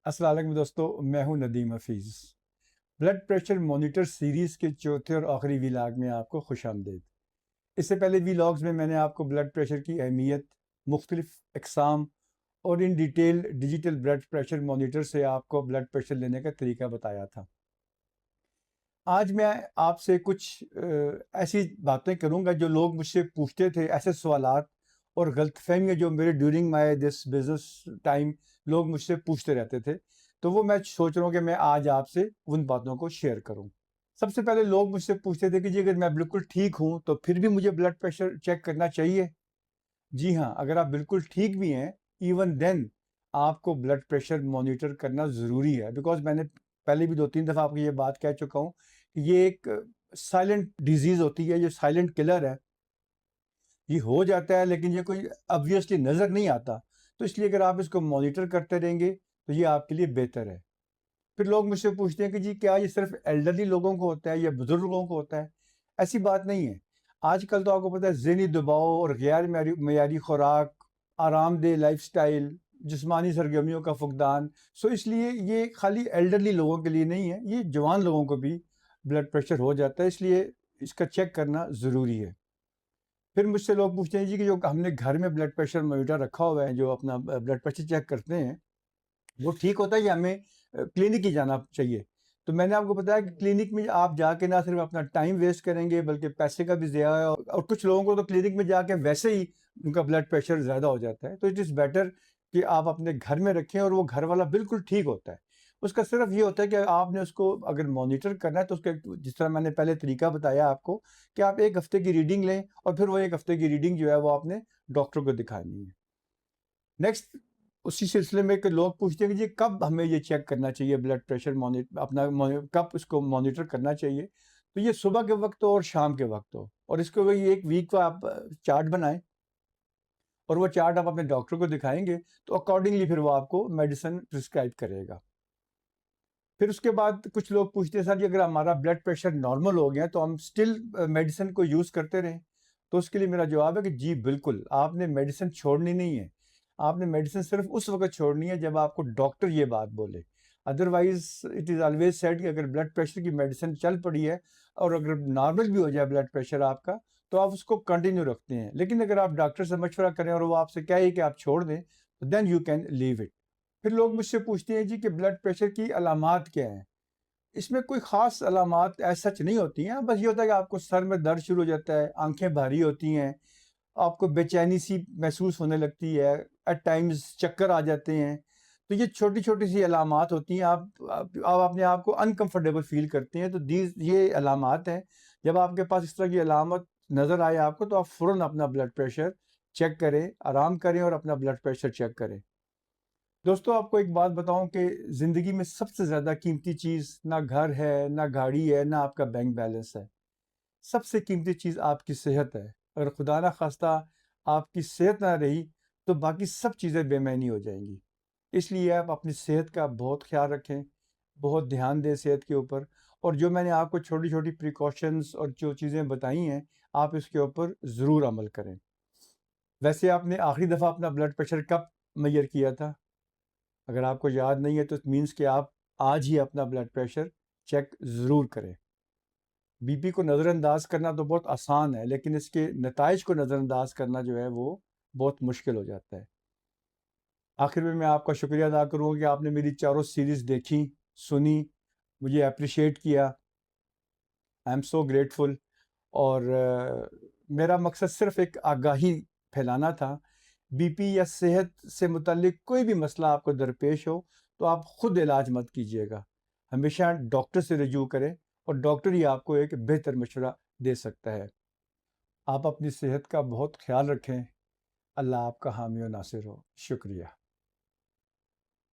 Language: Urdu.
السلام علیکم دوستو، میں ہوں Nadeem Hafeez. Blood pressure monitor series کے چوتھے اور آخری ویلاگ میں آپ کو خوش آمدید۔ اس سے پہلے ویلاگز میں نے آپ کو بلڈ پریشر کی اہمیت، مختلف اقسام اور in detail digital blood pressure monitor سے آپ کو بلڈ پریشر لینے کا طریقہ بتایا تھا۔ آج میں آپ سے کچھ ایسی باتیں کروں گا جو لوگ مجھ سے پوچھتے تھے، ایسے سوالات اور غلط فہمیاں جو میرے during my this business time لوگ مجھ سے پوچھتے رہتے تھے، تو وہ میں سوچ رہا ہوں کہ میں آج آپ سے ان باتوں کو شیئر کروں۔ سب سے پہلے لوگ مجھ سے پوچھتے تھے کہ جی اگر میں بالکل ٹھیک ہوں تو پھر بھی مجھے بلڈ پریشر چیک کرنا چاہیے؟ جی ہاں، اگر آپ بالکل ٹھیک بھی ہیں ایون دین آپ کو بلڈ پریشر مانیٹر کرنا ضروری ہے، بیکاز میں نے پہلے بھی 2-3 دفعہ آپ کو یہ بات کہہ چکا ہوں کہ یہ ایک سائلنٹ ڈیزیز ہوتی ہے، یہ سائلنٹ کلر ہے، یہ ہو جاتا ہے لیکن یہ کوئی obviously نظر نہیں آتا، تو اس لیے اگر آپ اس کو مانیٹر کرتے رہیں گے تو یہ آپ کے لیے بہتر ہے۔ پھر لوگ مجھ سے پوچھتے ہیں کہ جی کیا یہ صرف ایلڈرلی لوگوں کو ہوتا ہے یا بزرگوں کو ہوتا ہے؟ ایسی بات نہیں ہے۔ آج کل تو آپ کو پتہ ہے ذہنی دباؤ اور غیر معیاری خوراک، آرام دہ لائف سٹائل، جسمانی سرگرمیوں کا فقدان، سو اس لیے یہ خالی ایلڈرلی لوگوں کے لیے نہیں ہے، یہ جوان لوگوں کو بھی بلڈ پریشر ہو جاتا ہے، اس لیے اس کا چیک کرنا ضروری ہے۔ پھر مجھ سے لوگ پوچھتے ہیں جی کہ جو ہم نے گھر میں بلڈ پریشر مانیٹر رکھا ہوا ہے جو اپنا بلڈ پریشر چیک کرتے ہیں، وہ ٹھیک ہوتا ہے یا ہمیں کلینک ہی جانا چاہیے؟ تو میں نے آپ کو بتایا کہ کلینک میں آپ جا کے نہ صرف اپنا ٹائم ویسٹ کریں گے بلکہ پیسے کا بھی ضیاع ہے، اور کچھ لوگوں کو تو کلینک میں جا کے ویسے ہی ان کا بلڈ پریشر زیادہ ہو جاتا ہے۔ تو اٹ از بیٹر کہ آپ اپنے گھر میں رکھیں اور وہ گھر والا بالکل ٹھیک ہوتا ہے۔ اس کا صرف یہ ہوتا ہے کہ آپ نے اس کو اگر مانیٹر کرنا ہے تو اس کا جس طرح میں نے پہلے طریقہ بتایا آپ کو کہ آپ 1 ہفتے کی ریڈنگ لیں اور پھر وہ 1 ہفتے کی ریڈنگ جو ہے وہ آپ نے ڈاکٹر کو دکھانی ہے۔ نیکسٹ اسی سلسلے میں کہ لوگ پوچھتے ہیں کہ جی کب ہمیں یہ چیک کرنا چاہیے بلڈ پریشر کب اس کو مانیٹر کرنا چاہیے؟ تو یہ صبح کے وقت ہو اور شام کے وقت ہو، اور اس کو وہی ایک ویک کا آپ چارٹ بنائیں اور وہ چارٹ آپ اپنے ڈاکٹر کو دکھائیں گے تو اکارڈنگلی پھر وہ آپ کو میڈیسن پرسکرائب کرے گا۔ پھر اس کے بعد کچھ لوگ پوچھتے ہیں سر جی اگر ہمارا بلڈ پریشر نارمل ہو گیا تو ہم سٹل میڈیسن کو یوز کرتے رہیں؟ تو اس کے لیے میرا جواب ہے کہ جی بالکل، آپ نے میڈیسن چھوڑنی نہیں ہے۔ آپ نے میڈیسن صرف اس وقت چھوڑنی ہے جب آپ کو ڈاکٹر یہ بات بولے۔ Otherwise it is always said کہ اگر بلڈ پریشر کی میڈیسن چل پڑی ہے اور اگر نارمل بھی ہو جائے بلڈ پریشر آپ کا تو آپ اس کو کنٹینیو رکھتے ہیں، لیکن اگر آپ ڈاکٹر سے مشورہ کریں اور وہ آپ سے کہے کہ آپ چھوڑ دیں تو then you can leave it. پھر لوگ مجھ سے پوچھتے ہیں جی کہ بلڈ پریشر کی علامات کیا ہیں؟ اس میں کوئی خاص علامات ایسا سچ نہیں ہوتی ہیں، بس یہ ہوتا ہے کہ آپ کو سر میں درد شروع ہو جاتا ہے، آنکھیں بھاری ہوتی ہیں، آپ کو بے چینی سی محسوس ہونے لگتی ہے، ایٹ ٹائمز چکر آ جاتے ہیں۔ تو یہ چھوٹی چھوٹی سی علامات ہوتی ہیں، آپ اپنے آپ کو انکمفرٹیبل فیل کرتے ہیں، تو یہ علامات ہیں۔ جب آپ کے پاس اس طرح کی علامت نظر آئے آپ کو تو آپ فوراً اپنا بلڈ پریشر چیک کریں، آرام کریں اور اپنا بلڈ پریشر چیک کریں۔ دوستو آپ کو ایک بات بتاؤں کہ زندگی میں سب سے زیادہ قیمتی چیز نہ گھر ہے، نہ گاڑی ہے، نہ آپ کا بینک بیلنس ہے۔ سب سے قیمتی چیز آپ کی صحت ہے۔ اگر خدا نہ خواستہ آپ کی صحت نہ رہی تو باقی سب چیزیں بے معنی ہو جائیں گی۔ اس لیے آپ اپنی صحت کا بہت خیال رکھیں، بہت دھیان دیں صحت کے اوپر، اور جو میں نے آپ کو چھوٹی چھوٹی پریکاشنز اور جو چیزیں بتائی ہیں آپ اس کے اوپر ضرور عمل کریں۔ ویسے آپ نے آخری دفعہ اپنا بلڈ پریشر کب میئر کیا تھا؟ اگر آپ کو یاد نہیں ہے تو اٹ مینس کہ آپ آج ہی اپنا بلڈ پریشر چیک ضرور کریں۔ بی پی کو نظر انداز کرنا تو بہت آسان ہے، لیکن اس کے نتائج کو نظر انداز کرنا جو ہے وہ بہت مشکل ہو جاتا ہے۔ آخر میں آپ کا شکریہ ادا کروں کہ آپ نے میری چاروں سیریز دیکھی، سنی، مجھے اپریشیٹ کیا۔ آئی ایم سو گریٹفل، اور میرا مقصد صرف ایک آگاہی پھیلانا تھا۔ بی پی یا صحت سے متعلق کوئی بھی مسئلہ آپ کو درپیش ہو تو آپ خود علاج مت کیجیے گا، ہمیشہ ڈاکٹر سے رجوع کریں اور ڈاکٹر ہی آپ کو ایک بہتر مشورہ دے سکتا ہے۔ آپ اپنی صحت کا بہت خیال رکھیں۔ اللہ آپ کا حامی و ناصر ہو۔ شکریہ۔